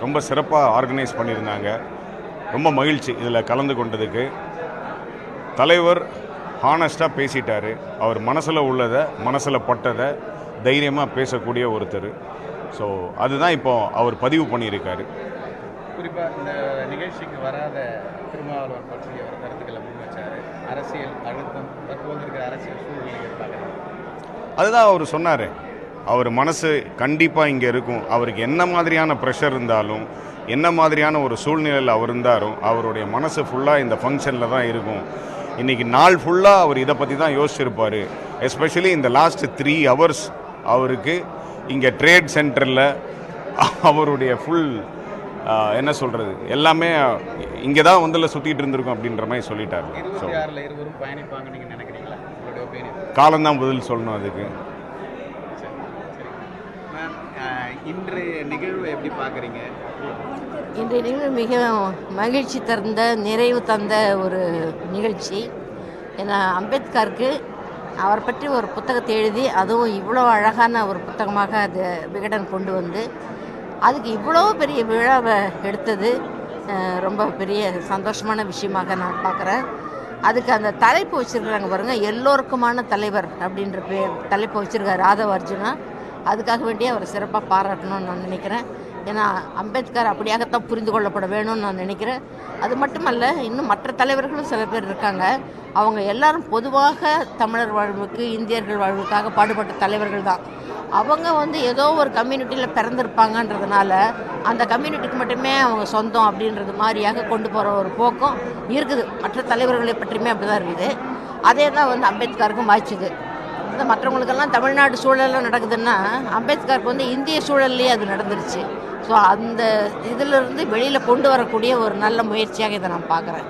ரொம்ப சிறப்பாக ஆர்கனைஸ் பண்ணியிருந்தாங்க. ரொம்ப மகிழ்ச்சி இதில் கலந்து கொண்டதுக்கு. தலைவர் ஹானஸ்ட்டாக பேசிட்டார். அவர் மனசில் உள்ளதை, மனசில் பட்டதை தைரியமாக பேசக்கூடிய ஒருத்தர். ஸோ அதுதான் இப்போ அவர் பதிவு பண்ணியிருக்காரு. குறிப்பாக இந்த நிகழ்ச்சிக்கு வராத திருமாவளவன் பற்றி அவர் கருத்துக்களை முன்வச்சார். அரசியல் அழுத்தம், தற்போது இருக்கிற அரசியல் சூழ்நிலை பார்க்குறாங்க. அதுதான் அவர் சொன்னார். அவர் மனசு கண்டிப்பாக இங்கே இருக்கும். அவருக்கு என்ன மாதிரியான ப்ரெஷர் இருந்தாலும், என்ன மாதிரியான ஒரு சூழ்நிலையில் அவர் இருந்தாலும், அவருடைய மனசு ஃபுல்லாக இந்த ஃபங்க்ஷனில் தான் இருக்கும். இன்றைக்கி நாள் ஃபுல்லாக அவர் இதை பற்றி தான் யோசிச்சிருப்பார். எஸ்பெஷலி இந்த லாஸ்ட் 3 hours அவருக்கு இங்கே ட்ரேட் சென்டரில் அவருடைய ஃபுல் என்ன சொல்கிறது எல்லாமே இங்கே தான் வந்துல சுற்றிட்டு இருந்திருக்கும் அப்படின்ற மாதிரி சொல்லிட்டார். ஸோ 26 இருவரும் பயணிப்பாங்க நீங்கள் நினைக்கிறீங்களா? உங்களுடைய ஒப்பீனியன்? காலம்தான் பதில் சொல்லணும் அதுக்கு. இன்று நிகழ்வு எப்படி பார்க்குறீங்க? இன்றைய நிகழ்வு மிக மகிழ்ச்சி தந்த, நிறைவு தந்த ஒரு நிகழ்ச்சி. ஏன்னா அம்பேத்கருக்கு அவரை பற்றி ஒரு புத்தகத்தை எழுதி, அதுவும் இவ்வளோ அழகான ஒரு புத்தகமாக அது விகடன் கொண்டு வந்து அதுக்கு இவ்வளோ பெரிய விழாவை எடுத்தது ரொம்ப பெரிய சந்தோஷமான விஷயமாக நான் பார்க்குறேன். அதுக்கு அந்த தலைப்பு வச்சுருக்குறாங்க பாருங்கள், எல்லோருக்குமான தலைவர் அப்படின்ற தலைப்பு வச்சுருக்காரு ராதவ அர்ஜுனா. அதுக்காக வேண்டிய அவரை சிறப்பாக பாராட்டணும்னு நான் நினைக்கிறேன். ஏன்னா அம்பேத்கர் அப்படியாகத்தான் புரிந்து கொள்ளப்பட வேணும்னு நான் நினைக்கிறேன். அது மட்டுமல்ல, இன்னும் மற்ற தலைவர்களும் சில பேர் இருக்காங்க. அவங்க எல்லாரும் பொதுவாக தமிழர் வாழ்வுக்கு, இந்தியர்கள் வாழ்வுக்காக பாடுபட்ட தலைவர்கள் தான். அவங்க ஏதோ ஒரு கம்யூனிட்டியில் பிறந்திருப்பாங்கன்றதுனால அந்த கம்யூனிட்டிக்கு மட்டுமே அவங்க சொந்தம் அப்படின்றது மாதிரியாக கொண்டு போகிற ஒரு போக்கம் இருக்குது. மற்ற தலைவர்களை பற்றியுமே அப்படி தான் இருக்குது. அதே தான் அம்பேத்கருக்கும் வாய்ச்சுது. இந்த மற்றவங்களுக்கெல்லாம் தமிழ்நாடு சூழலில் நடக்குதுன்னா, அம்பேத்கருக்கு இந்திய சூழல்லையே அது நடந்துருச்சு. ஸோ அந்த இதிலிருந்து வெளியில் கொண்டு வரக்கூடிய ஒரு நல்ல முயற்சியாக இதை நான் பார்க்குறேன்.